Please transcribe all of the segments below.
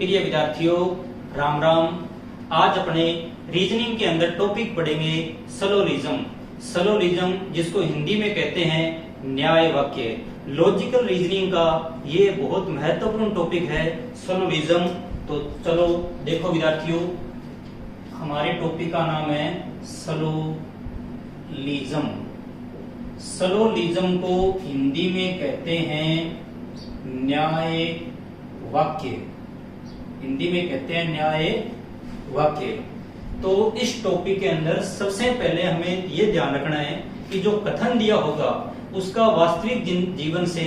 प्रिय विद्यार्थियों, राम राम। आज अपने रीजनिंग के अंदर टॉपिक पढ़ेंगे सलोलिज्म। सलोलिज्म जिसको हिंदी में कहते हैं न्याय वाक्य। लॉजिकल रीजनिंग का ये बहुत महत्वपूर्ण टॉपिक है सलोलिज्म। तो चलो देखो विद्यार्थियों, हमारे टॉपिक का नाम है सलोलिज्म। सलोलिज्म को हिंदी में कहते हैं न्याय वाक्य। हिंदी में कहते हैं न्याय वाक्य। तो इस टॉपिक के अंदर सबसे पहले हमें यह ध्यान रखना है कि जो कथन दिया होगा उसका वास्तविक जीवन से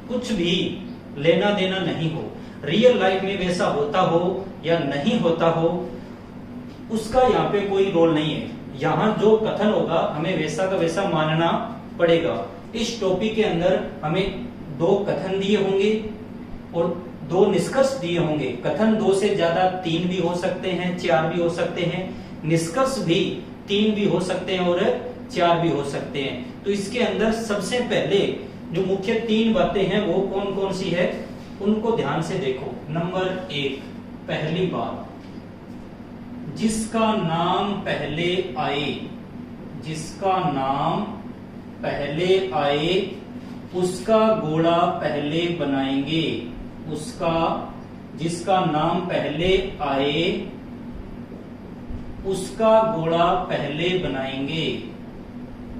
कुछ भी लेना देना नहीं हो। रियल लाइफ में वैसा होता हो या नहीं होता हो उसका यहाँ पे कोई रोल नहीं है। यहाँ जो कथन होगा हमें वैसा का वैसा मानना पड़ेगा। इस टॉपिक के अंदर हमें 2 कथन दिए होंगे और 2 निष्कर्ष दिए होंगे। कथन 2 से ज्यादा 3 भी हो सकते हैं, 4 भी हो सकते हैं। निष्कर्ष भी 3 भी हो सकते हैं और 4 भी हो सकते हैं। तो इसके अंदर सबसे पहले जो मुख्य 3 बातें हैं वो कौन कौन सी है उनको ध्यान से देखो। नंबर 1, पहली बात, जिसका नाम पहले आए, जिसका नाम पहले आए उसका घोड़ा पहले बनाएंगे। उसका, जिसका नाम पहले आए उसका घोड़ा पहले बनाएंगे।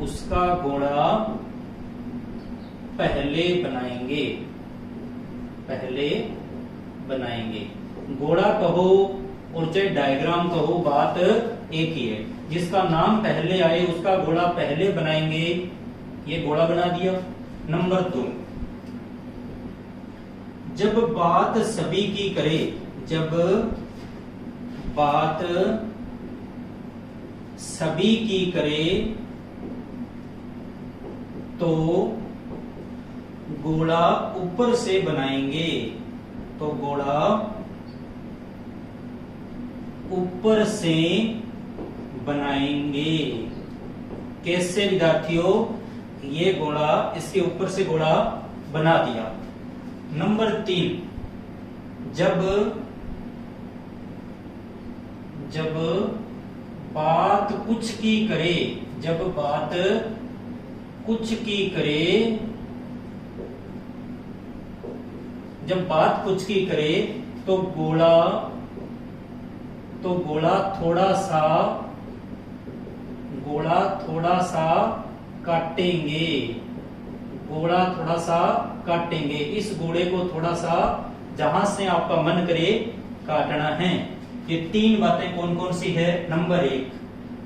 उसका घोड़ा पहले बनाएंगे। पहले बनाएंगे। घोड़ा कहो और चाहे डायग्राम कहो, बात एक ही है। जिसका नाम पहले आए उसका घोड़ा पहले बनाएंगे, ये घोड़ा बना दिया। नंबर 2, जब बात सभी की करे, जब बात सभी की करे तो घोड़ा ऊपर से बनाएंगे। तो घोड़ा ऊपर से बनाएंगे। कैसे विद्यार्थियों? ये घोड़ा, इसके ऊपर से घोड़ा बना दिया। नंबर 3, जब बात कुछ की करे, जब बात कुछ की करे, जब बात कुछ की करे तो घोड़ा थोड़ा सा काटेंगे। घोड़ा थोड़ा सा काटेंगे। इस घोड़े को थोड़ा सा जहां से आपका मन करे काटना है। ये 3 बातें कौन कौन सी है? नंबर 1,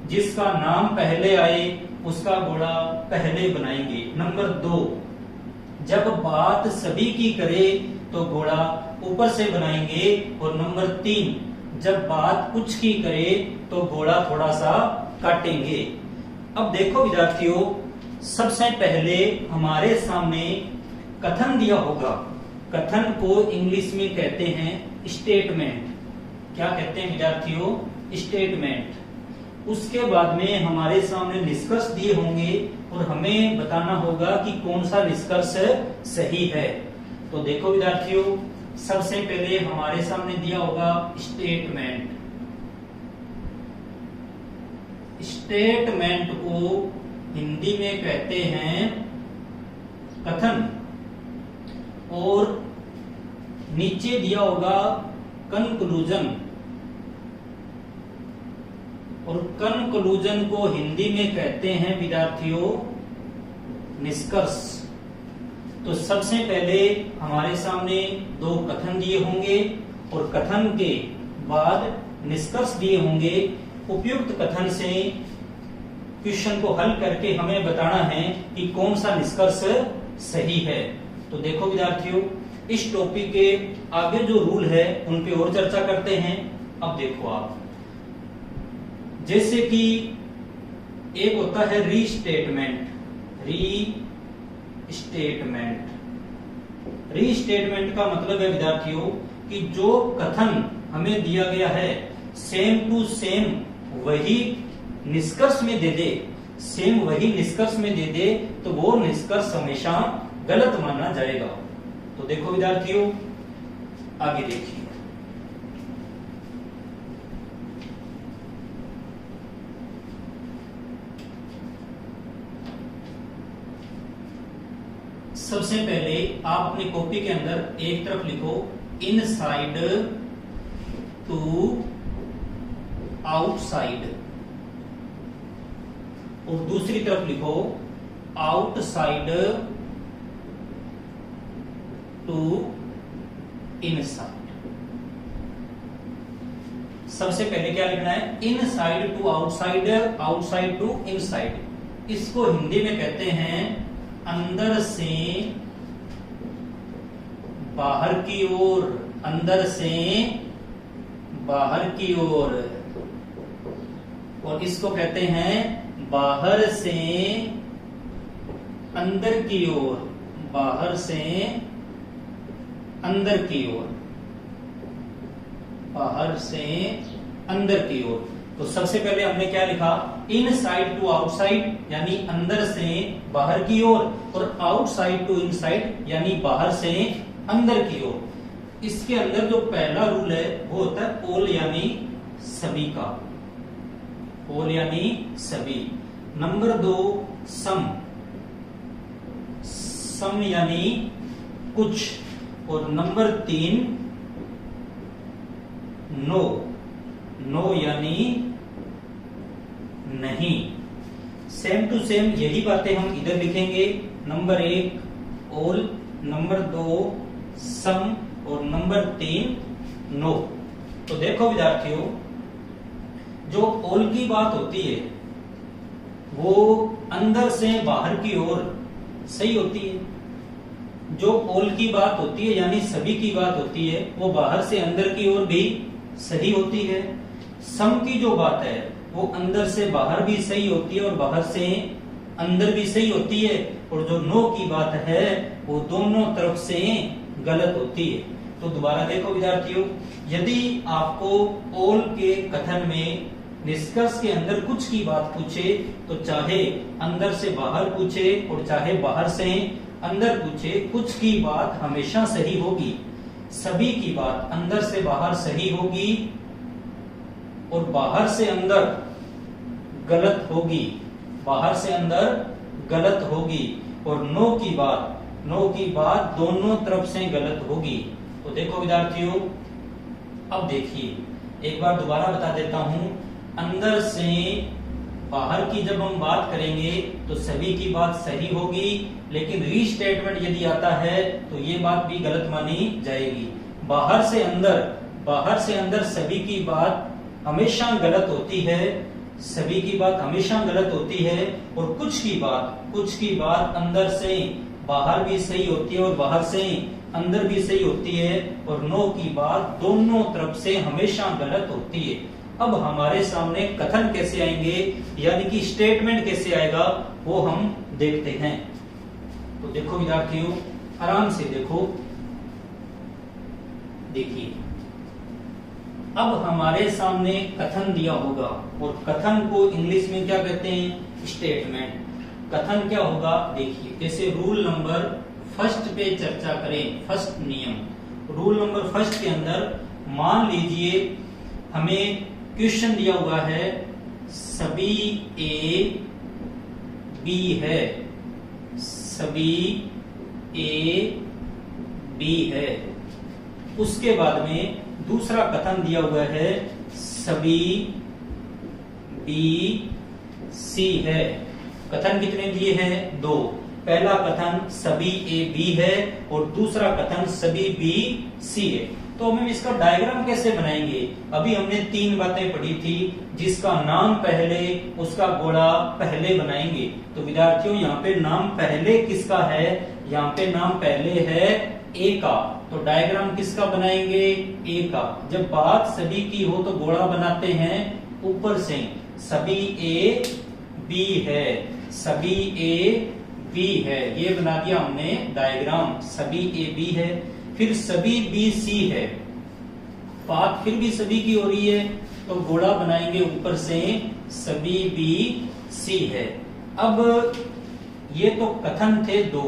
जिसका नाम पहले आए उसका घोड़ा पहले बनाएंगे। नंबर 2, जब बात सभी की करे तो घोड़ा ऊपर से बनाएंगे। और नंबर 3, जब बात कुछ की करे तो घोड़ा थोड़ा सा काटेंगे। अब देखो विद्यार्थियों, सबसे पहले हमारे सामने कथन दिया होगा। कथन को इंग्लिश में कहते हैं स्टेटमेंट। क्या कहते हैं विद्यार्थियों? स्टेटमेंट। उसके बाद में हमारे सामने निष्कर्ष दिए होंगे और हमें बताना होगा कि कौन सा निष्कर्ष सही है। तो देखो विद्यार्थियों, सबसे पहले हमारे सामने दिया होगा स्टेटमेंट। स्टेटमेंट को हिंदी में कहते हैं कथन। और नीचे दिया होगा कंक्लूजन। और कंक्लूजन को हिंदी में कहते हैं विद्यार्थियों निष्कर्ष। तो सबसे पहले हमारे सामने 2 कथन दिए होंगे और कथन के बाद निष्कर्ष दिए होंगे। उपयुक्त कथन से क्वेश्चन को हल करके हमें बताना है कि कौन सा निष्कर्ष सही है। तो देखो विद्यार्थियों, इस टॉपिक के आगे जो रूल है उन पे और चर्चा करते हैं। अब देखो आप, जैसे कि एक होता है रीस्टेटमेंट। रीस्टेटमेंट का मतलब है विद्यार्थियों कि जो कथन हमें दिया गया है सेम टू सेम वही निष्कर्ष में दे दे, सेम वही निष्कर्ष में दे दे तो वो निष्कर्ष हमेशा गलत माना जाएगा। तो देखो विद्यार्थियों, आगे देखिए, सबसे पहले आप अपनी कॉपी के अंदर एक तरफ लिखो इनसाइड टू आउटसाइड और दूसरी तरफ लिखो आउटसाइड टू इनसाइड। सबसे पहले क्या लिखना है, inside to outside, outside to inside. इसको हिंदी में कहते हैं अंदर से बाहर की ओर, अंदर से बाहर की ओर, और इसको कहते हैं बाहर से अंदर की ओर, बाहर से अंदर की ओर, बाहर से अंदर की ओर। तो सबसे पहले हमने क्या लिखा, इनसाइड टू आउटसाइड यानी अंदर से बाहर की ओर, और आउटसाइड टू इनसाइड यानी बाहर से अंदर की ओर। इसके अंदर जो पहला रूल है वो होता है ऑल यानी सभी का, ऑल यानी सभी। नंबर 2 सम, सम यानी कुछ, और नंबर 3 नो, नो यानी नहीं। सेम टू सेम यही बातें हम इधर लिखेंगे। नंबर 1 ऑल, नंबर 2 सम और नंबर 3 नो। तो देखो विद्यार्थियों, जो ऑल की बात होती है वो अंदर से बाहर की ओर सही होती है, जो ऑल की बात होती है यानी सभी की बात होती है वो बाहर से अंदर की ओर भी सही होती है। सम की जो बात है वो अंदर से बाहर भी सही होती है और बाहर से अंदर भी सही होती है, और जो नो की बात है वो दोनों तरफ से गलत होती है। तो दोबारा देखो विद्यार्थियों, यदि आपको ऑल के कथन में निष्कर्ष के अंदर कुछ की बात पूछे तो चाहे अंदर से बाहर पूछे और चाहे बाहर से अंदर पूछे, कुछ की बात हमेशा सही होगी, सभी की बात अंदर से बाहर सही होगी और बाहर से अंदर गलत होगी, बाहर से अंदर गलत होगी, और नो की बात दोनों तरफ से गलत होगी। तो देखो विद्यार्थियों, अब देखिए एक बार दोबारा बता देता हूं, अंदर से बाहर की जब हम बात करेंगे तो सभी की बात सही होगी, लेकिन रीस्टेटमेंट यदि आता है तो ये बात भी गलत मानी जाएगी। बाहर से अंदर सभी की बात हमेशा गलत होती है, सभी की बात हमेशा गलत होती है, और कुछ की बात अंदर से बाहर भी सही होती है और बाहर से अंदर भी सही होती है, और नो की बात दोनों तरफ से हमेशा गलत होती है। अब हमारे सामने कथन कैसे आएंगे यानी कि स्टेटमेंट कैसे आएगा वो हम देखते हैं। तो देखो विद्यार्थियों, आराम से देखो, देखिए अब हमारे सामने कथन दिया होगा, और कथन को इंग्लिश में क्या कहते हैं, स्टेटमेंट। कथन क्या होगा, देखिए जैसे रूल नंबर 1 पे चर्चा करें, फर्स्ट नियम रूल नंबर 1 के अंदर मान लीजिए हमें क्वेश्चन दिया हुआ है, सभी ए बी है, सभी ए बी है। उसके बाद में दूसरा कथन दिया हुआ है, सभी बी सी है। कथन कितने दिए हैं, 2। पहला कथन सभी ए बी है और दूसरा कथन सभी बी सी है। तो हम इसका डायग्राम कैसे बनाएंगे, अभी हमने 3 बातें पढ़ी थी, जिसका नाम पहले उसका गोला पहले बनाएंगे। तो विद्यार्थियों यहाँ पे नाम पहले किसका है, यहाँ पे नाम पहले है ए का, तो डायग्राम किसका बनाएंगे, ए का। जब बात सभी की हो तो गोला बनाते हैं ऊपर से, सभी ए बी है, सभी ए बी है, ये बना दिया हमने डायग्राम, सभी ए बी है। फिर सभी बी सी है, बात फिर भी सभी की हो रही है तो गोला बनाएंगे ऊपर से, सभी बी सी है। अब ये तो कथन थे 2,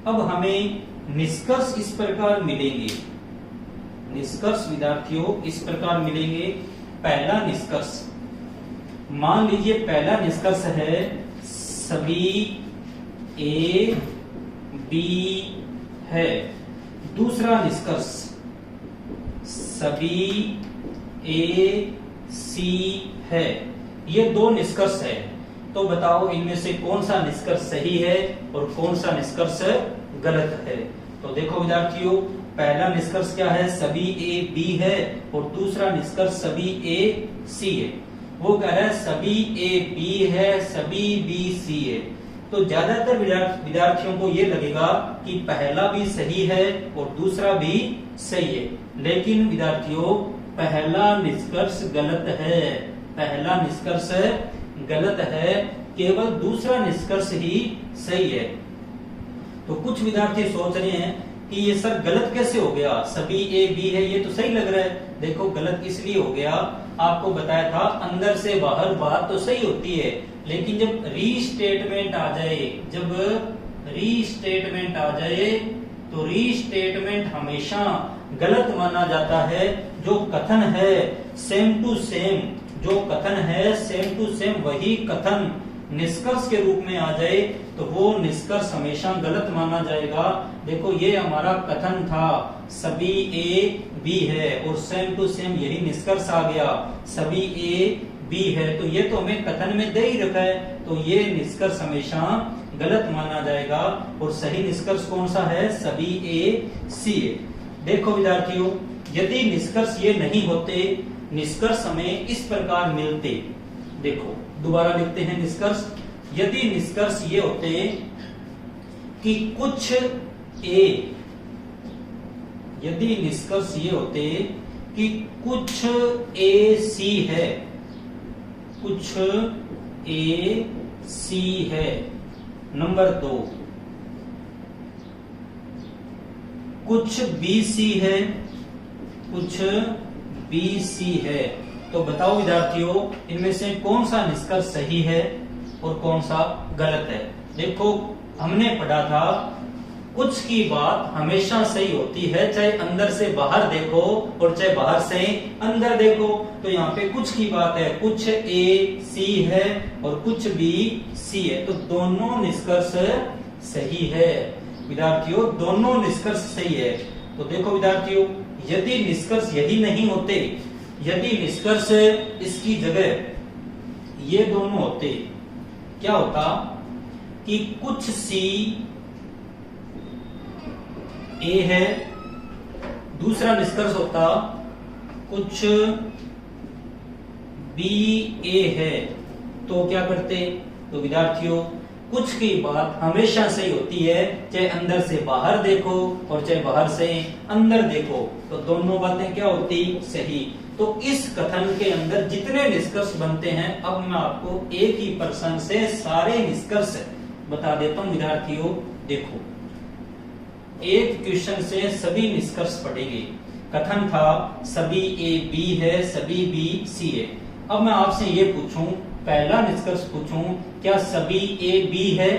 अब हमें निष्कर्ष इस प्रकार मिलेंगे, निष्कर्ष विद्यार्थियों इस प्रकार मिलेंगे। पहला निष्कर्ष, मान लीजिए पहला निष्कर्ष है, सभी ए बी है। दूसरा निष्कर्ष सभी ए सी है। ये दो निष्कर्ष है, तो बताओ इनमें से कौन सा निष्कर्ष सही है और कौन सा निष्कर्ष गलत है। तो देखो विद्यार्थियों, पहला निष्कर्ष क्या है, सभी ए बी है, और दूसरा निष्कर्ष सभी ए सी है। वो कह रहा है सभी ए बी है, सभी बी सी है। तो ज्यादातर विद्यार्थियों को ये लगेगा कि पहला भी सही है और दूसरा भी सही है, लेकिन विद्यार्थियों पहला निष्कर्ष गलत है। पहला निष्कर्ष गलत है, केवल दूसरा निष्कर्ष ही सही है। तो कुछ विद्यार्थी सोच रहे हैं कि ये सर गलत कैसे हो गया, सभी ए बी है, ये तो सही लग रहा है। देखो गलत इसलिए हो गया, आपको बताया था अंदर से बाहर बात तो सही होती है, लेकिन जब रीस्टेटमेंट आ जाए, जब रीस्टेटमेंट आ जाए तो रीस्टेटमेंट हमेशा गलत माना जाता है। जो कथन है सेम टू सेम, जो कथन है सेम टू सेम, वही कथन निष्कर्ष के रूप में आ जाए तो वो निष्कर्ष हमेशा गलत माना जाएगा। देखो ये हमारा कथन था सभी ए बी है, और सेम टू सेम यही निष्कर्ष आ गया सभी ए बी है, तो ये तो हमें कथन में दे ही रखा है, तो ये निष्कर्ष हमेशा गलत माना जाएगा। और सही निष्कर्ष कौन सा है, सभी ए सी है। देखो विद्यार्थियों, यदि निष्कर्ष ये नहीं होते, निष्कर्ष हमें इस प्रकार मिलते। देखो दोबारा लिखते हैं निष्कर्ष। यदि निष्कर्ष ये होते कि कुछ ए, यदि निष्कर्ष ये होते कि कुछ ए सी है, कुछ ए सी है। नंबर 2, कुछ बी सी है, कुछ बी सी है। तो बताओ विद्यार्थियों, इनमें से कौन सा निष्कर्ष सही है और कौन सा गलत है। देखो हमने पढ़ा था कुछ की बात हमेशा सही होती है, चाहे अंदर से बाहर देखो और चाहे बाहर से अंदर देखो। तो यहाँ पे कुछ की बात है, कुछ ए सी है और कुछ बी सी है, तो दोनों निष्कर्ष सही है विद्यार्थियों, दोनों निष्कर्ष सही है। तो देखो विद्यार्थियों, यदि निष्कर्ष यही नहीं होते, यदि निष्कर्ष इसकी जगह ये दोनों होते, क्या होता कि कुछ सी ए है, दूसरा निष्कर्ष होता कुछ बी ए है। तो क्या करते, तो विद्यार्थियों कुछ की बात हमेशा सही होती है, चाहे अंदर से बाहर देखो और चाहे बाहर से अंदर देखो, तो दोनों बातें क्या होती, सही। तो इस कथन के अंदर जितने निष्कर्ष बनते हैं, अब मैं आपको एक ही प्रश्न से सारे निष्कर्ष बता देता हूं विद्यार्थियों। देखो एक क्वेश्चन से सभी निष्कर्ष पढ़ेंगे। कथन था सभी ए बी है, सभी बी सी है। अब मैं आपसे ये पूछूं, पहला निष्कर्ष पूछूं, क्या सभी ए बी है,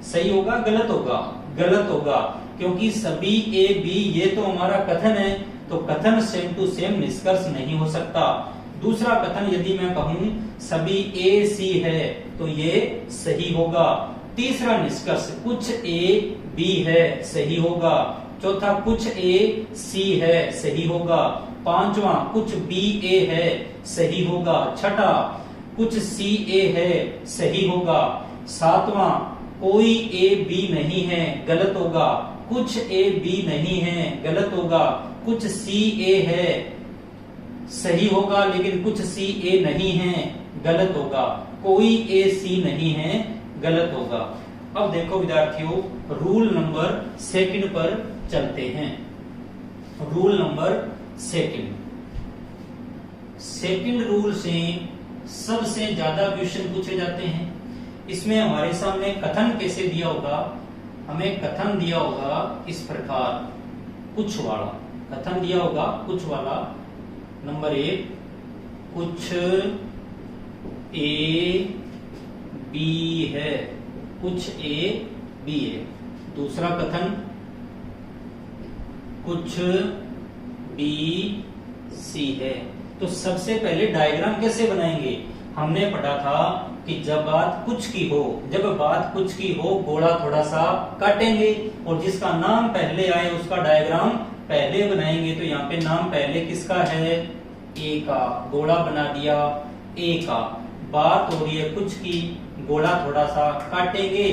सही होगा गलत होगा, गलत होगा, क्योंकि सभी ए बी ये तो हमारा कथन है, तो कथन सेम टू सेम निष्कर्ष नहीं हो सकता। दूसरा कथन यदि मैं कहूं सभी ए सी है, तो ये सही होगा। तीसरा निष्कर्ष कुछ ए बी है, सही होगा। चौथा कुछ ए सी है, सही होगा। पांचवा कुछ बी ए है, सही होगा। छठा कुछ सी ए है, सही होगा। सातवां कोई ए बी नहीं है, गलत होगा। कुछ ए बी नहीं है, गलत होगा। कुछ सी ए है, सही होगा, लेकिन कुछ सी ए नहीं है, गलत होगा। कोई ए सी नहीं है, गलत होगा। अब देखो विद्यार्थियों, रूल नंबर सेकंड पर चलते हैं। Rule number second, second rule से सबसे ज्यादा क्वेश्चन पूछे जाते हैं। इसमें हमारे सामने कथन कैसे दिया होगा, हमें कथन दिया होगा इस प्रकार, कुछ वाला कथन दिया होगा, कुछ वाला। नंबर 1, कुछ ए बी है, कुछ ए बी है। दूसरा कथन कुछ बी सी है। तो सबसे पहले डायग्राम कैसे बनाएंगे, हमने पढ़ा था कि जब बात कुछ की हो, जब बात कुछ की हो गोला थोड़ा सा काटेंगे, और जिसका नाम पहले आए उसका डायग्राम पहले बनाएंगे। तो यहाँ पे नाम पहले किसका है, ए का, गोला बना दिया ए का। बात हो रही है कुछ की, गोला थोड़ा सा काटेंगे,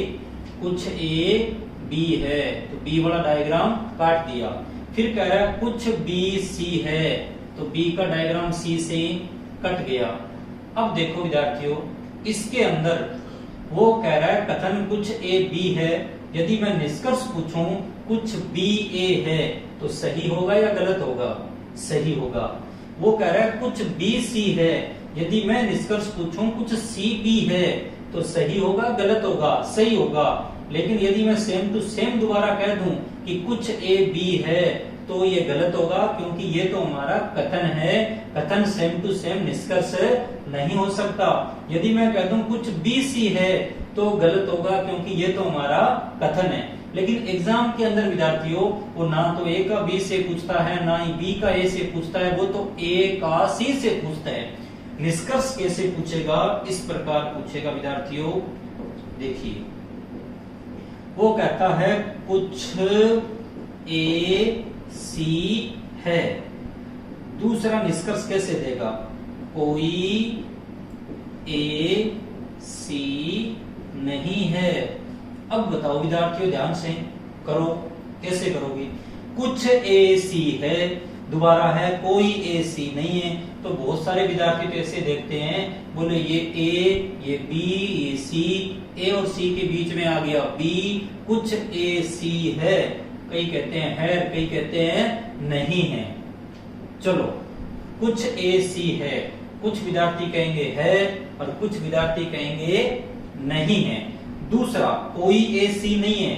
कुछ ए बी है तो बी वाला डायग्राम काट दिया। फिर कह रहा है कुछ बी सी है, तो बी का डायग्राम सी से कट गया। अब देखो विद्यार्थियों, इसके अंदर वो कह रहा है कथन कुछ ए बी है। यदि मैं निष्कर्ष पूछूं कुछ बी ए है तो सही होगा या गलत होगा, सही होगा। वो कह रहा है कुछ बी सी है, यदि मैं निष्कर्ष पूछूं कुछ सी बी है तो सही होगा गलत होगा, सही होगा। लेकिन यदि मैं सेम टू सेम दोबारा कह दूं कि कुछ ए बी है तो ये गलत होगा, क्योंकि ये तो हमारा कथन है, कथन सेम टू सेम निष्कर्ष नहीं हो सकता। यदि मैं कह दूं कुछ बी सी है तो गलत होगा, क्योंकि ये तो हमारा कथन है। लेकिन एग्जाम के अंदर विद्यार्थियों वो ना तो ए का बी से पूछता है, ना ही बी का ए से पूछता है, वो तो ए का सी से पूछता है। निष्कर्ष कैसे पूछेगा, इस प्रकार पूछेगा विद्यार्थियों। देखिए वो कहता है कुछ ए सी है। दूसरा निष्कर्ष कैसे देगा, कोई ए सी नहीं है। अब बताओ विद्यार्थियों, ध्यान से करो, कैसे करोगे। कुछ ए सी है, दोबारा है कोई ए सी नहीं है। तो बहुत सारे विद्यार्थी तो ऐसे देखते हैं, बोले ये ए, ये बी, ये सी, ए और सी के बीच में आ गया बी, कुछ ए सी है। कई कहते हैं है, कई कहते हैं नहीं है। चलो कुछ ए सी है, कुछ विद्यार्थी कहेंगे है और कुछ विद्यार्थी कहेंगे नहीं है। दूसरा कोई ए सी नहीं है,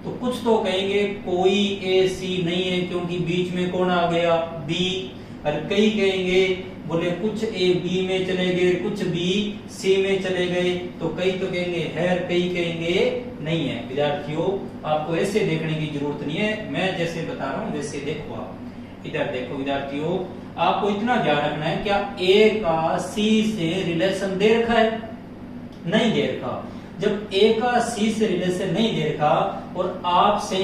तो कुछ तो कहेंगे कोई ए सी नहीं है क्योंकि बीच में कौन आ गया, बी। और कई कहेंगे बोले कुछ ए बी में चले गए, कुछ बी सी में चले गए। तो कई तो कहेंगे है, कई कहेंगे नहीं है। विद्यार्थियों आपको ऐसे देखने की जरूरत नहीं है, मैं जैसे बता रहा हूं वैसे देखो। आप इधर देखो विद्यार्थियों, आपको इतना ध्यान रखना है, क्या ए का सी से रिलेशन दे रखा है, नहीं दे रखा। जब ए का सी से रिलेशन नहीं दे रखा और आपसे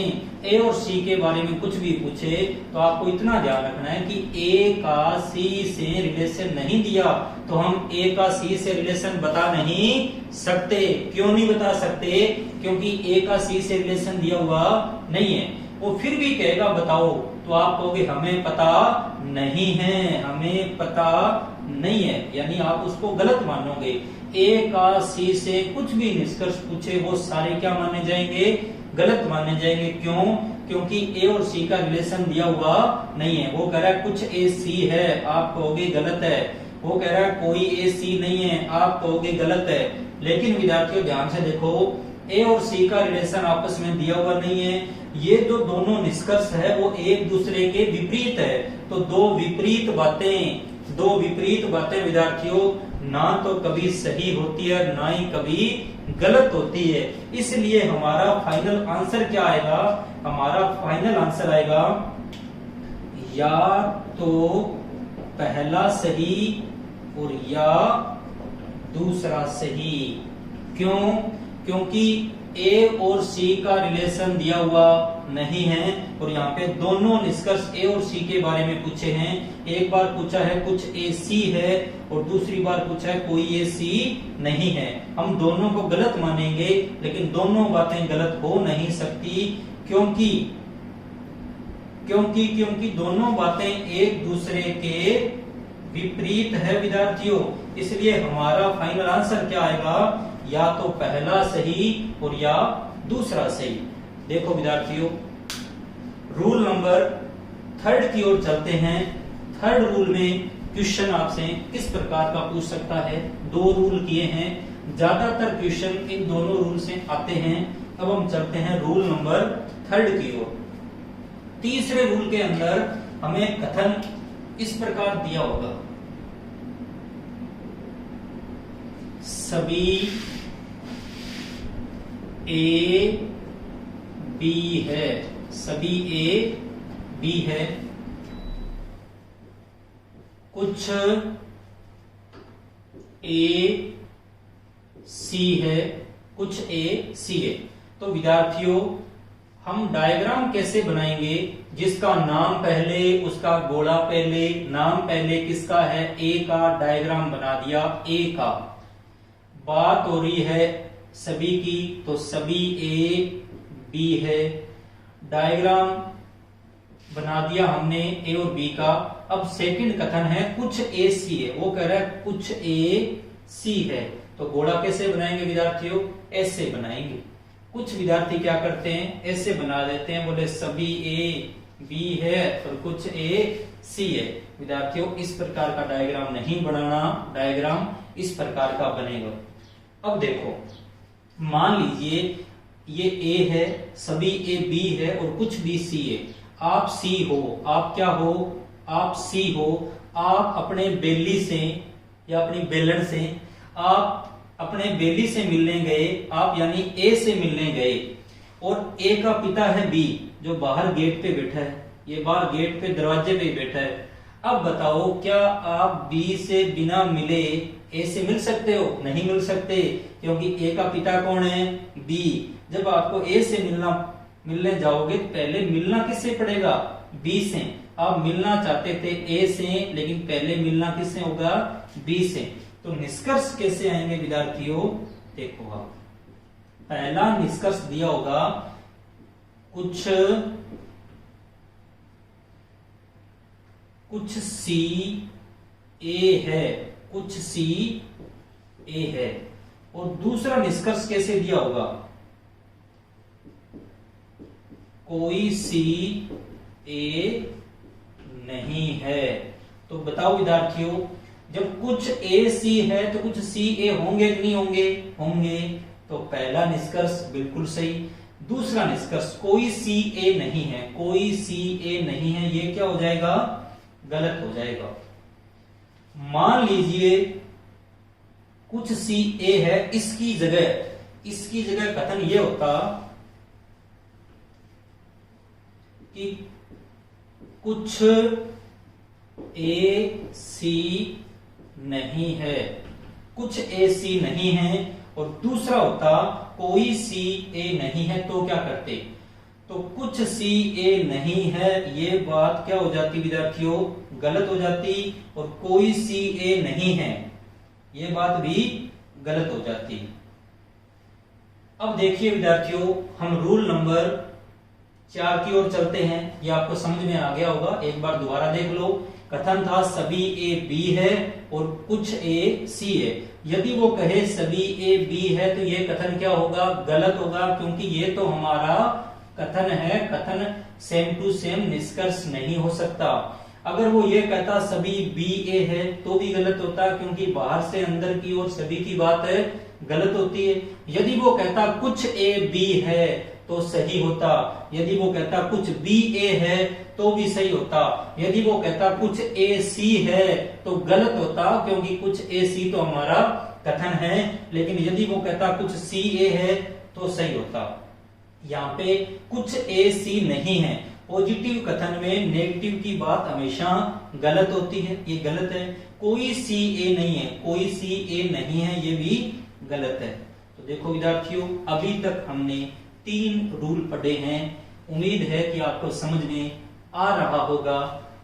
ए और सी के बारे में कुछ भी पूछे, तो आपको इतना ध्यान रखना है कि ए का सी से रिलेशन नहीं दिया तो हम ए का सी से रिलेशन बता नहीं सकते। क्यों नहीं बता सकते, क्योंकि ए का सी से रिलेशन दिया हुआ नहीं है। वो फिर भी कहेगा बताओ, तो आप कहोगे हमें पता नहीं है, हमें पता नहीं है, यानी आप उसको गलत मानोगे। ए का सी से कुछ भी निष्कर्ष पूछे वो सारे क्या माने जाएंगे, गलत माने जाएंगे। क्यों, क्योंकि ए और सी का रिलेशन दिया हुआ नहीं है। वो कह रहा है कुछ ए सी है, आप कहोगे गलत है। वो कह रहा है कोई ए सी नहीं है, आप कहोगे गलत है। लेकिन विद्यार्थियों ध्यान से देखो, ए और सी का रिलेशन आपस में दिया हुआ नहीं है। ये जो दोनों निष्कर्ष है वो एक दूसरे के विपरीत है। तो दो विपरीत बातें विद्यार्थियों ना तो कभी सही होती है, ना ही कभी गलत होती है। इसलिए हमारा फाइनल आंसर क्या आएगा, हमारा फाइनल आंसर आएगा या तो पहला सही और या दूसरा सही। क्यों, क्योंकि ए और सी का रिलेशन दिया हुआ नहीं है और यहाँ पे दोनों निष्कर्ष ए और सी के बारे में पूछे हैं। एक बार पूछा है कुछ ए सी है और दूसरी बार पूछा है कोई ए सी नहीं है। हम दोनों को गलत मानेंगे, लेकिन दोनों बातें गलत हो नहीं सकती, क्योंकि क्योंकि क्योंकि दोनों बातें एक दूसरे के विपरीत है विद्यार्थियों। इसलिए हमारा फाइनल आंसर क्या आएगा, या तो पहला सही और या दूसरा सही। देखो विद्यार्थियों, रूल नंबर 3 की ओर चलते हैं। 3rd रूल में क्वेश्चन आपसे किस प्रकार का पूछ सकता है। 2 रूल किए हैं, ज्यादातर क्वेश्चन इन दोनों रूल से आते हैं। अब हम चलते हैं रूल नंबर 3rd की ओर। तीसरे रूल के अंदर हमें कथन इस प्रकार दिया होगा, सभी ए बी है, सभी ए बी है, कुछ ए सी है, कुछ ए सी है। तो विद्यार्थियों हम डायग्राम कैसे बनाएंगे, जिसका नाम पहले उसका गोला पहले, नाम पहले किसका है ए का, डायग्राम बना दिया ए का। बात हो रही है सभी की, तो सभी ए बी है, डायग्राम बना दिया हमने ए और बी का। अब सेकंड कथन है कुछ ए सी है, वो कह रहा है कुछ ए सी है, तो गोला कैसे बनाएंगे विद्यार्थियों, ऐसे बनाएंगे। कुछ विद्यार्थी क्या करते हैं, ऐसे बना देते हैं, बोले सभी ए बी है और कुछ ए सी है। विद्यार्थियों इस प्रकार का डायग्राम नहीं बनाना, डायग्राम इस प्रकार का बनेगा। अब देखो मान लीजिए ये ए है, सभी ए बी है और कुछ बी सी है। आप सी हो, आप क्या हो, आप सी हो। आप अपने बेली से या अपनी बेलन से आप अपने बेली से मिलने गए, आप यानी ए से मिलने गए, और ए का पिता है बी जो बाहर गेट पे बैठा है, ये बाहर गेट पे दरवाजे पे बैठा है। अब बताओ क्या आप बी से बिना मिले ए से मिल सकते हो, नहीं मिल सकते, क्योंकि ए का पिता कौन है, बी। जब आपको ए से मिलने जाओगे तो पहले मिलना किससे पड़ेगा, बी से। आप मिलना चाहते थे ए से, लेकिन पहले मिलना किससे होगा, बी से। तो निष्कर्ष कैसे आएंगे विद्यार्थियों, देखो आप पहला निष्कर्ष दिया होगा कुछ सी ए है, कुछ सी ए है। और दूसरा निष्कर्ष कैसे दिया होगा, कोई सी ए नहीं है। तो बताओ विद्यार्थियों जब कुछ ए सी है तो कुछ सी ए होंगे कि नहीं होंगे, होंगे। तो पहला निष्कर्ष बिल्कुल सही। दूसरा निष्कर्ष कोई सी ए नहीं है, कोई सी ए नहीं है, ये क्या हो जाएगा, गलत हो जाएगा। मान लीजिए कुछ सी ए है, इसकी जगह कथन ये होता कि कुछ ए सी नहीं है, कुछ ए सी नहीं है। और दूसरा होता कोई सी ए नहीं है, तो क्या करते, तो कुछ सी ए नहीं है, ये बात क्या हो जाती विद्यार्थियों, गलत हो जाती। और कोई सी ए नहीं है, ये बात भी गलत हो जाती। अब देखिए विद्यार्थियों हम रूल नंबर 4 की ओर चलते हैं। ये आपको समझ में आ गया होगा, एक बार दोबारा देख लो। कथन था सभी ए बी है और कुछ ए सी है। यदि वो कहे सभी ए बी है तो ये कथन क्या होगा, गलत होगा, क्योंकि ये तो हमारा कथन है, कथन सेम टू सेम निष्कर्ष नहीं हो सकता। अगर वो ये कहता सभी बी ए है तो भी गलत होता, क्योंकि बाहर से अंदर की ओर सभी की बात गलत होती है। यदि वो कहता कुछ ए बी है तो सही होता, यदि वो कहता कुछ बी ए है तो भी सही होता, यदि वो कहता कुछ ए सी है तो गलत होता, क्योंकि कुछ ए सी तो हमारा कथन है। लेकिन यदि वो कहता कुछ सी ए है तो सही होता। यहाँ पे कुछ ए सी नहीं है, पॉजिटिव कथन में नेगेटिव की बात हमेशा गलत होती है, ये गलत है। कोई सी ए नहीं है, कोई सी ए नहीं है, ये भी गलत है। तो देखो विद्यार्थियों अभी तक हमने 3 रूल पढ़े हैं, उम्मीद है कि आपको समझ में आ रहा होगा।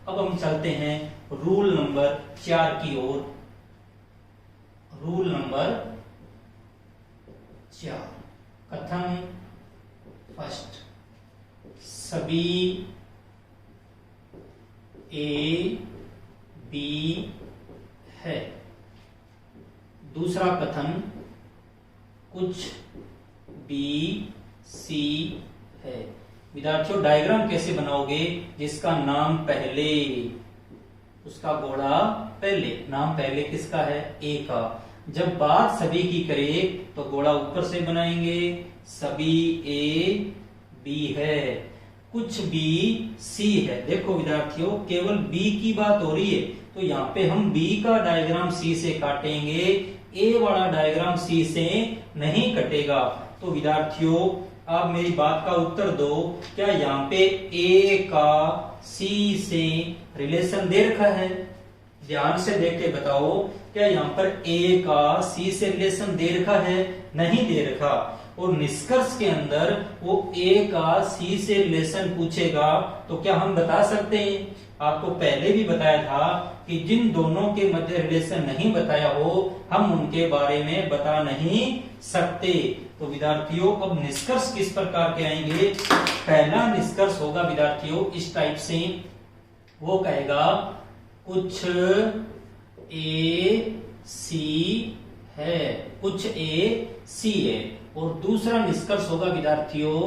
अब हम चलते हैं रूल नंबर 4 की ओर। रूल नंबर 4 कथन फर्स्ट, सभी ए बी है। दूसरा कथन कुछ बी सी है। विद्यार्थियों डायग्राम कैसे बनाओगे, जिसका नाम पहले उसका घोड़ा पहले, नाम पहले किसका है, ए का। जब बात सभी की करे तो घोड़ा ऊपर से बनाएंगे, सभी ए बी है, कुछ बी सी है। देखो विद्यार्थियों केवल बी की बात हो रही है, तो यहाँ पे हम बी का डायग्राम सी से काटेंगे, ए वाला डायग्राम सी से नहीं कटेगा। तो विद्यार्थियों आप मेरी बात का उत्तर दो, क्या यहाँ पे ए का सी से रिलेशन दे रखा है, ध्यान से देख के बताओ, क्या यहाँ पर ए का सी से रिलेशन दे रखा है? नहीं दे रखा। और निष्कर्ष के अंदर वो ए का सी से रिलेशन पूछेगा तो क्या हम बता सकते हैं? आपको पहले भी बताया था कि जिन दोनों के मध्य रिलेशन नहीं बताया हो हम उनके बारे में बता नहीं सकते। तो विद्यार्थियों अब निष्कर्ष किस प्रकार के आएंगे? पहला निष्कर्ष होगा विद्यार्थियों इस टाइप से, वो कहेगा कुछ ए सी है, कुछ ए सी है। और दूसरा निष्कर्ष होगा विद्यार्थियों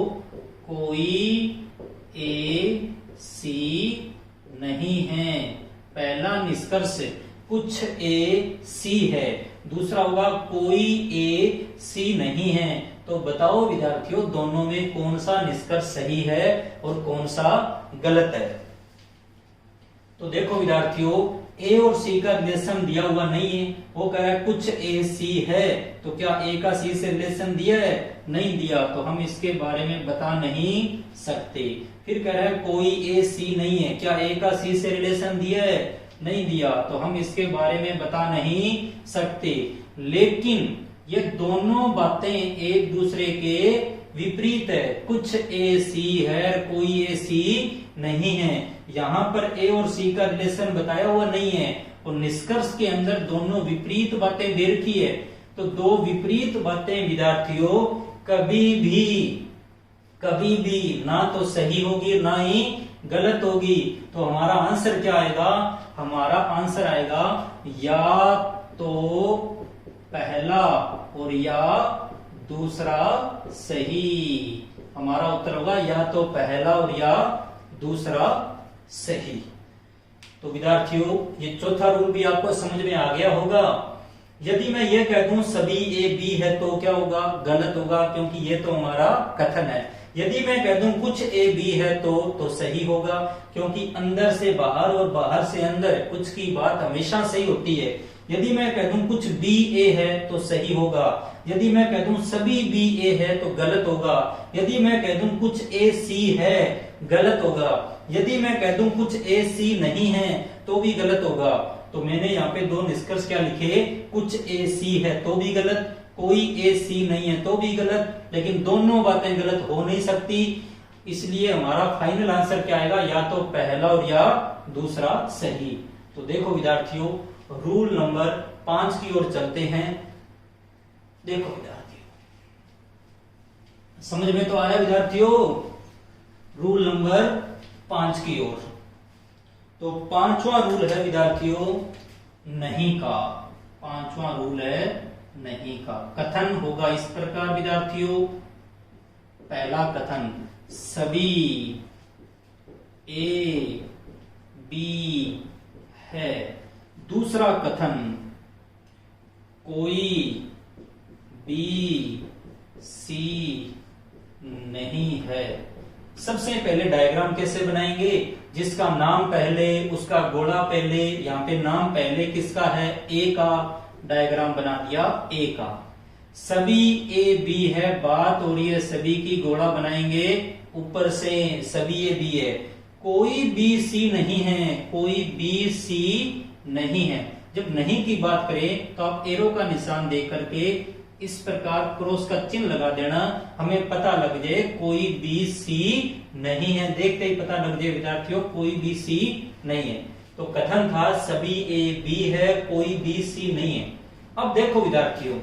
कोई ए सी नहीं है। पहला निष्कर्ष कुछ ए सी है, दूसरा होगा कोई ए सी नहीं है। तो बताओ विद्यार्थियों दोनों में कौन सा निष्कर्ष सही है और कौन सा गलत है? तो देखो विद्यार्थियों ए और सी का रिलेशन दिया हुआ नहीं है, वो कह रहा है कुछ ए सी है। तो क्या ए का सी से रिलेशन दिया है? नहीं दिया, तो हम इसके बारे में बता नहीं सकते। फिर कह रहा है कोई ए सी नहीं है, क्या ए का सी से रिलेशन दिया है? नहीं दिया, तो हम इसके बारे में बता नहीं सकते। लेकिन ये दोनों बातें एक दूसरे के विपरीत है, कुछ ए सी है कोई ए सी नहीं है। यहाँ पर ए और सी का रिलेशन बताया हुआ नहीं है और निष्कर्ष के अंदर दोनों विपरीत बातें दे रखी है। तो दो विपरीत बातें विद्यार्थियों कभी भी ना तो सही होगी ना ही गलत होगी। तो हमारा आंसर क्या आएगा? हमारा आंसर आएगा या तो पहला और या दूसरा सही। हमारा उत्तर होगा या तो पहला और या दूसरा सही। तो विद्यार्थियों ये चौथा रूल भी आपको समझ में आ गया होगा। यदि मैं ये कह दूं सभी ए बी है तो क्या होगा? गलत होगा, क्योंकि ये तो हमारा कथन है। यदि मैं कह दूं कुछ ए बी है तो सही होगा, क्योंकि अंदर से बाहर और बाहर से अंदर कुछ की बात हमेशा सही होती है। यदि मैं कह दूं कुछ बी ए है तो सही होगा। यदि मैं कह दूं सभी बी ए है तो गलत होगा। यदि मैं कह दूं कुछ ए सी है गलत होगा। यदि मैं कह दूं कुछ ए सी नहीं है तो भी गलत होगा। तो मैंने यहाँ पे दो निष्कर्ष क्या लिखे? कुछ ए सी है तो भी गलत, कोई ए सी नहीं है तो भी गलत। लेकिन दोनों बातें गलत हो नहीं सकती, इसलिए हमारा फाइनल आंसर क्या आएगा? या तो पहला और या दूसरा सही। तो देखो विद्यार्थियों रूल नंबर 5 की ओर चलते हैं। देखो विद्यार्थियों समझ में तो आया विद्यार्थियों? रूल नंबर 5 की ओर। तो पांचवा रूल है विद्यार्थियों नहीं का। पांचवा रूल है नहीं का। कथन होगा इस प्रकार विद्यार्थियों। पहला कथन सभी ए बी है। दूसरा कथन कोई बी सी नहीं है। सबसे पहले डायग्राम कैसे बनाएंगे? जिसका नाम पहले उसका गोला पहले, यहाँ पे नाम पहले किसका है? ए का। डायग्राम बना दिया ए का। सभी ए बी है, बात हो रही है सभी की, गोला बनाएंगे ऊपर से सभी ए बी है। कोई बी सी नहीं है, कोई बी सी नहीं है। जब नहीं की बात करें तो आप एरो का निशान देख करके इस प्रकार क्रॉस का चिन्ह लगा देना, हमें पता लग जाए कोई बी सी नहीं है। देखते ही पता लग जाए विद्यार्थियों कोई बी सी नहीं है। तो कथन था सभी ए बी है कोई बी सी नहीं है। अब देखो विद्यार्थियों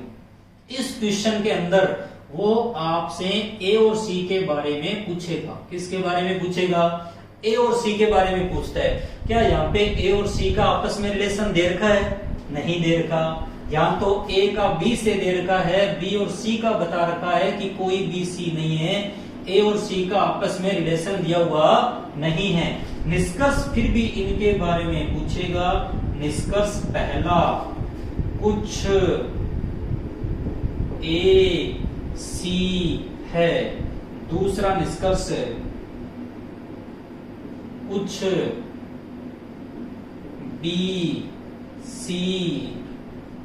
इस क्वेश्चन के अंदर वो आपसे ए और सी के बारे में पूछेगा। किसके बारे में पूछेगा? ए और सी के बारे में पूछता है। क्या यहाँ पे ए और सी का आपस में रिलेशन दे रखा है? नहीं दे रखा। यहाँ तो ए का बी से दे रखा है, बी और सी का बता रखा है कि कोई बी सी नहीं है। ए और सी का आपस में रिलेशन दिया हुआ नहीं है। निष्कर्ष फिर भी इनके बारे में पूछेगा। निष्कर्ष पहला कुछ ए सी है। दूसरा निष्कर्ष कुछ बी सी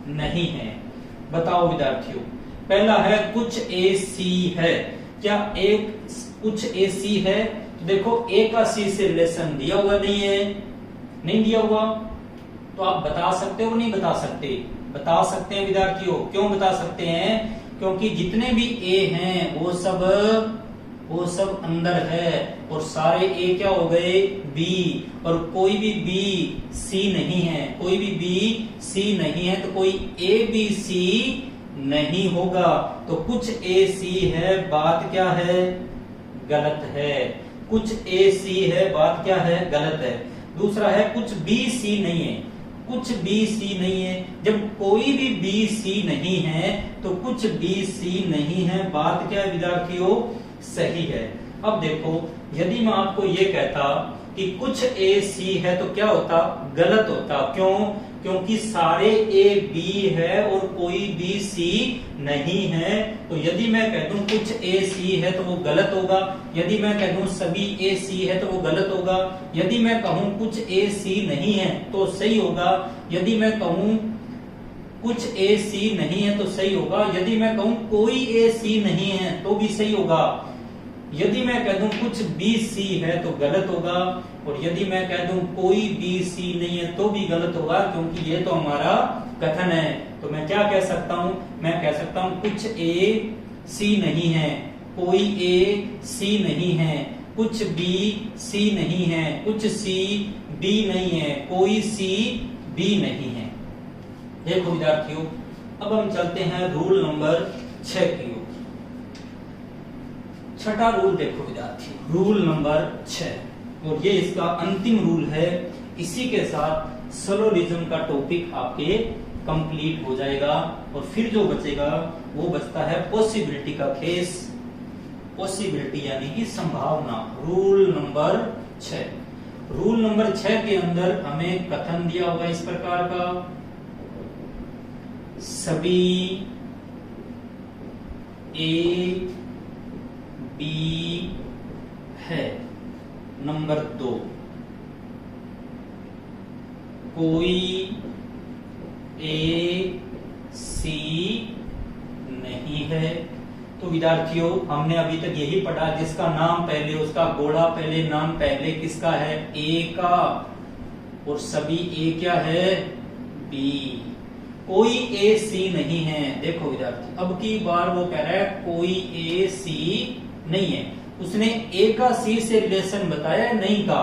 नहीं है। बताओ विद्यार्थियों पहला है कुछ ए सी है। क्या एक कुछ ए सी है? तो देखो ए का सी से रिलेशन दिया हुआ नहीं है, नहीं दिया हुआ। तो आप बता सकते हो नहीं बता सकते? बता सकते हैं विद्यार्थियों। क्यों बता सकते हैं? क्योंकि जितने भी ए हैं वो सब अंदर है, और सारे ए क्या हो गए? बी। और कोई भी बी सी नहीं है, कोई भी बी सी नहीं है, तो कोई ए बी सी नहीं होगा। तो कुछ ए सी है, बात क्या है? गलत है। कुछ ए सी है, बात क्या है? गलत है। दूसरा है कुछ बी सी नहीं है, कुछ बी सी नहीं है। जब कोई भी बी सी नहीं है तो कुछ बी सी नहीं है, बात क्या है विद्यार्थियों? सही है। अब देखो, यदि मैं आपको ये कहता कि कुछ ए सी है तो क्या होता? गलत होता। क्यों? क्योंकि सारे ए बी है और कोई बी सी नहीं है। तो यदि मैं कह दूं कुछ ए सी है तो वो गलत होगा। यदि मैं कह दूं सभी ए सी है तो वो गलत होगा। यदि मैं कहूं कुछ ए सी नहीं है तो सही होगा। यदि मैं कहूं कुछ ए सी नहीं है तो सही होगा। यदि मैं कहूं कोई ए सी नहीं है तो भी सही होगा। यदि मैं कह दूं कुछ बी सी है तो गलत होगा, और यदि मैं कह दूं कोई बी सी नहीं है तो भी गलत होगा, क्योंकि ये तो हमारा कथन है। तो मैं क्या कह सकता हूं? मैं कह सकता हूं कुछ ए सी नहीं है, कोई ए सी नहीं है, कुछ बी सी नहीं है, कुछ सी बी नहीं है, कोई सी बी नहीं है। देखो विद्यार्थियों, अब हम चलते हैं रूल नंबर 6 की ओर। छठा रूल देखो विद्यार्थियों, रूल नंबर 6, और ये इसका अंतिम रूल है। इसी के साथ सलोलिज्म का टॉपिक आपके कंप्लीट हो जाएगा, और फिर जो बचेगा वो बचता है पॉसिबिलिटी का केस। पॉसिबिलिटी यानी कि संभावना। रूल नंबर 6, रूल नंबर 6 के अंदर हमें कथन दिया होगा इस प्रकार का, सभी ए बी है। नंबर 2, कोई ए सी नहीं है। तो विद्यार्थियों, हमने अभी तक यही पढ़ा, जिसका नाम पहले उसका गोला पहले, नाम पहले किसका है? ए का, और सभी ए क्या है? बी। कोई ए सी नहीं है। देखो विद्यार्थी, अब की बार वो कह रहा है कोई ए सी नहीं है। उसने ए का सी से रिलेशन बताया? नहीं का।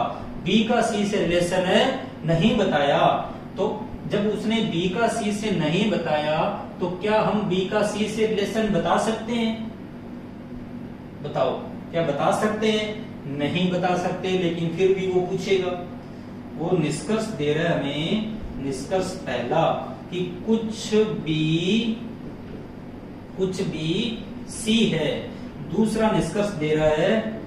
बी का सी से रिलेशन नहीं बताया। तो जब उसने बी का सी से नहीं बताया तो क्या हम बी का सी से रिलेशन बता सकते हैं? बताओ, क्या बता सकते हैं? नहीं बता सकते, लेकिन फिर भी वो पूछेगा। वो निष्कर्ष दे रहा है हमें, निष्कर्ष पहला कि कुछ भी सी है। दूसरा निष्कर्ष दे रहा है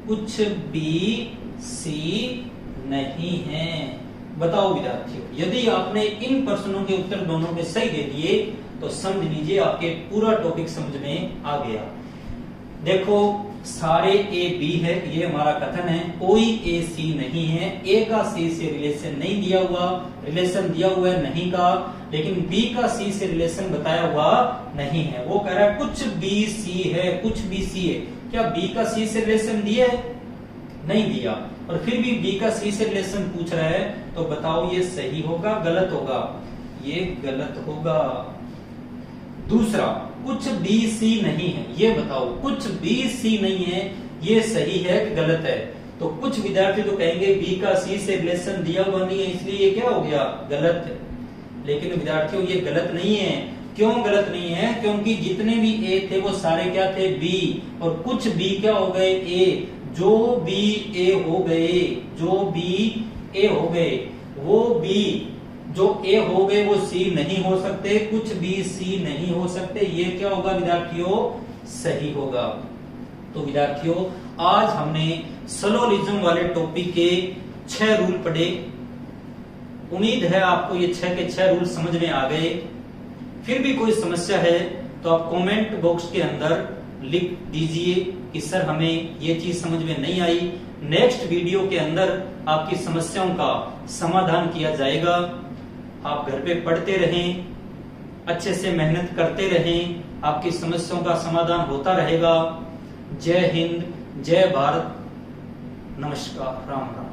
कुछ भी सी नहीं है। बताओ विद्यार्थियों, यदि आपने इन प्रश्नों के उत्तर दोनों में सही दे दिए तो समझ लीजिए आपके पूरा टॉपिक समझ में आ गया। देखो, सारे ए बी है, ये हमारा कथन है। कोई ए सी नहीं है। ए का सी से रिलेशन नहीं दिया हुआ, रिलेशन दिया हुआ है नहीं का, लेकिन बी का सी से रिलेशन बताया हुआ नहीं है। वो कह रहा है कुछ बी सी है, कुछ बी सी है। क्या बी का सी से रिलेशन दिया है? नहीं दिया, और फिर भी बी का सी से रिलेशन पूछ रहा है। तो बताओ ये सही होगा गलत होगा? ये गलत होगा। दूसरा, कुछ बी सी नहीं है, ये बताओ कुछ बी सी नहीं है, ये सही है कि गलत है? तो कुछ विद्यार्थी तो कहेंगे बी का सी से रिलेशन दिया हुआ नहीं है, इसलिए ये क्या हो गया? गलत है। लेकिन विद्यार्थियों, ये गलत नहीं है। क्यों गलत नहीं है? क्योंकि जितने भी ए थे वो सारे क्या थे? बी। और कुछ बी क्या हो गए? ए। जो बी ए हो गए, जो बी ए हो गए, वो बी जो ए हो गए वो सी नहीं हो सकते, कुछ भी सी नहीं हो सकते। ये क्या होगा विद्यार्थियों? सही होगा। तो विद्यार्थियों, आज हमने सलोलिज्म वाले टॉपिक के 6 रूल पढ़े। उम्मीद है आपको ये 6 के 6 रूल समझ में आ गए। फिर भी कोई समस्या है तो आप कमेंट बॉक्स के अंदर लिख दीजिए कि सर हमें ये चीज समझ में नहीं आई। नेक्स्ट वीडियो के अंदर आपकी समस्याओं का समाधान किया जाएगा। आप घर पे पढ़ते रहें, अच्छे से मेहनत करते रहें, आपकी समस्याओं का समाधान होता रहेगा। जय हिंद, जय भारत, नमस्कार, राम राम।